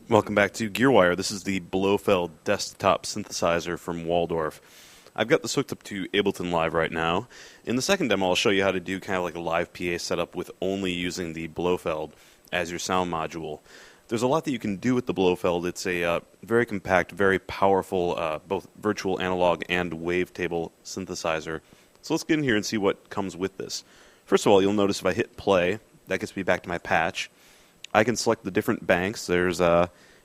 Welcome back to GearWire. This is the Blofeld desktop synthesizer from Waldorf. I've got this hooked up to Ableton Live right now. In the second demo, I'll show you how to do kind of like a live PA setup with only using the Blofeld as your sound module. There's a lot that you can do with the Blofeld. It's a very compact, very powerful, both virtual analog and wavetable synthesizer. So let's get in here and see what comes with this. First of all, you'll notice if I hit play, that gets me back to my patch. I can select the different banks. There's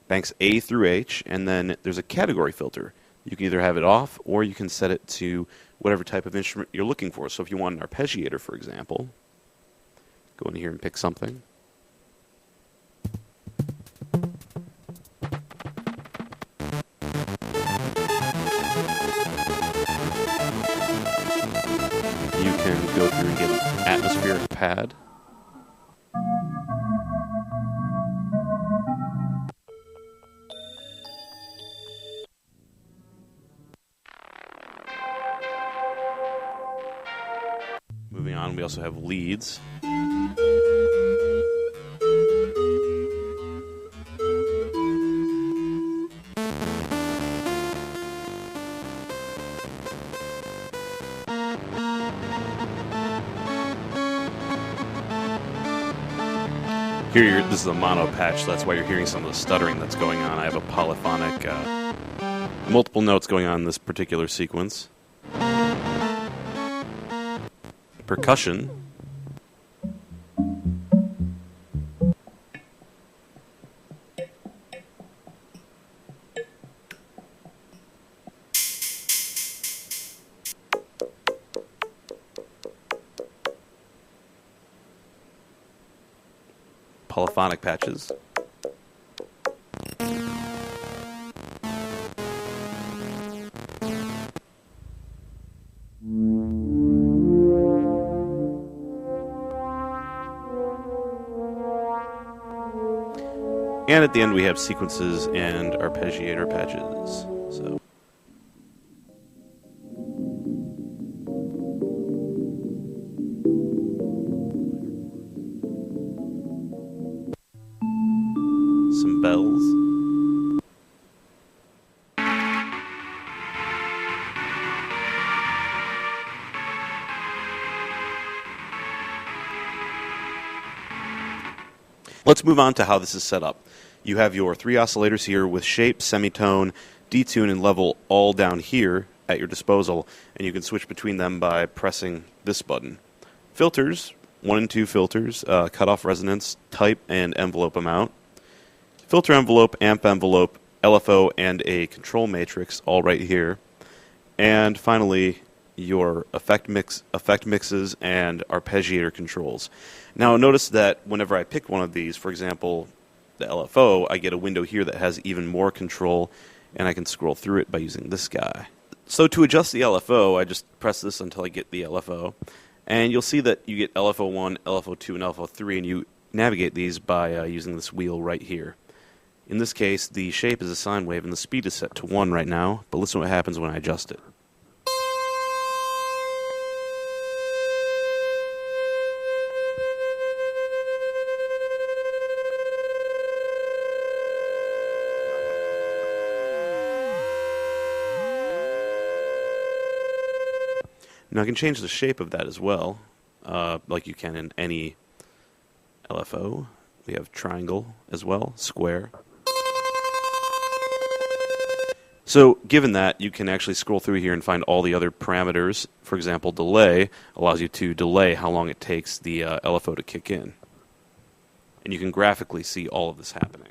banks A through H, and then there's a category filter. You can either have it off, or you can set it to whatever type of instrument you're looking for. So if you want an arpeggiator, for example, go in here and pick something. You can go through and get an atmospheric pad. Moving on, we also have leads. Here, this is a mono patch, so that's why you're hearing some of the stuttering that's going on. I have a polyphonic, multiple notes going on in this particular sequence. Percussion. Polyphonic patches. And at the end we have sequences and arpeggiator patches. So some bells. Let's move on to how this is set up. You have your 3 oscillators here with shape, semitone, detune, and level all down here at your disposal, and you can switch between them by pressing this button. Filters, 1 and 2 filters, cutoff resonance, type, and envelope amount. Filter envelope, amp envelope, LFO, and a control matrix all right here. And finally, your effect mixes and arpeggiator controls. Now notice that whenever I pick one of these, for example, the LFO, I get a window here that has even more control, and I can scroll through it by using this guy. So to adjust the LFO, I just press this until I get the LFO, and you'll see that you get LFO1, LFO2, and LFO3, and you navigate these by using this wheel right here. In this case, the shape is a sine wave, and the speed is set to 1 right now, but listen to what happens when I adjust it. Now I can change the shape of that as well, like you can in any LFO. We have triangle as well, square. So given that, you can actually scroll through here and find all the other parameters. For example, delay allows you to delay how long it takes the LFO to kick in. And you can graphically see all of this happening.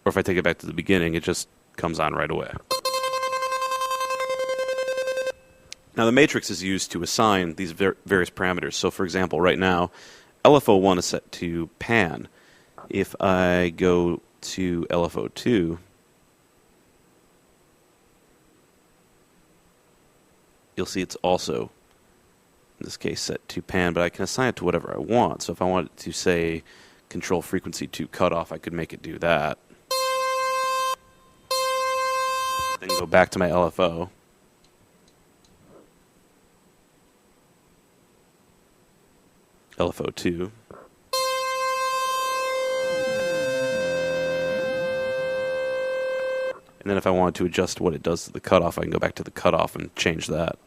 Or if I take it back to the beginning, it just comes on right away. Now the matrix is used to assign these various parameters. So for example, right now, LFO1 is set to pan. If I go to LFO2, you'll see it's also, in this case, set to pan, but I can assign it to whatever I want. So if I want it to, say, control frequency to cutoff, I could make it do that. Then go back to my LFO. LFO 2. And then if I wanted to adjust what it does to the cutoff, I can go back to the cutoff and change that.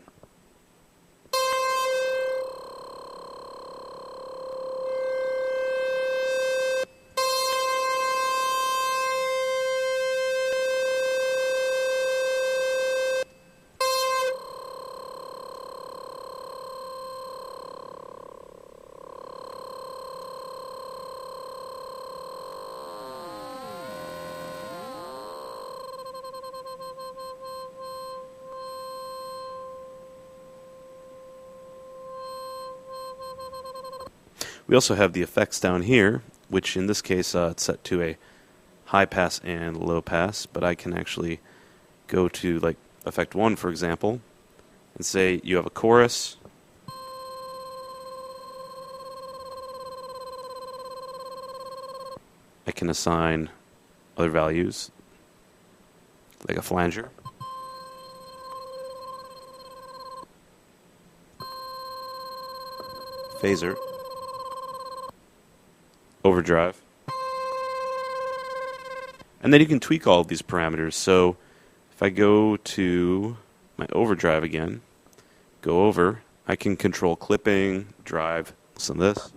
We also have the effects down here, which in this case it's set to a high pass and low pass, but I can actually go to like effect 1, for example, and say you have a chorus. I can assign other values, like a flanger. Phaser. Overdrive. And then you can tweak all of these parameters. So if I go to my overdrive again, go over, I can control clipping, drive, listen to this.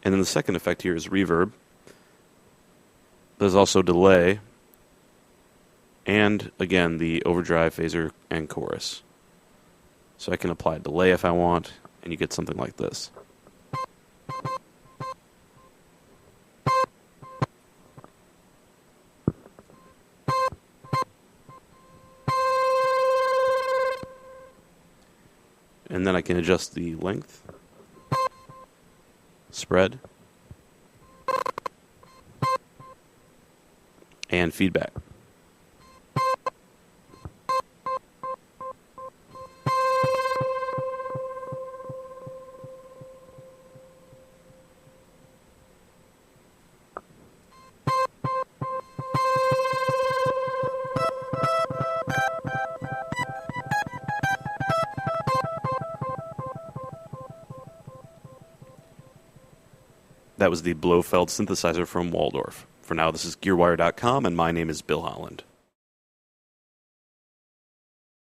And then the second effect here is reverb. There's also delay, and again the overdrive, phaser, and chorus. So I can apply delay if I want, and you get something like this. And then I can adjust the length, spread, and feedback. That was the Blofeld synthesizer from Waldorf. For now, this is GearWire.com, and my name is Bill Holland.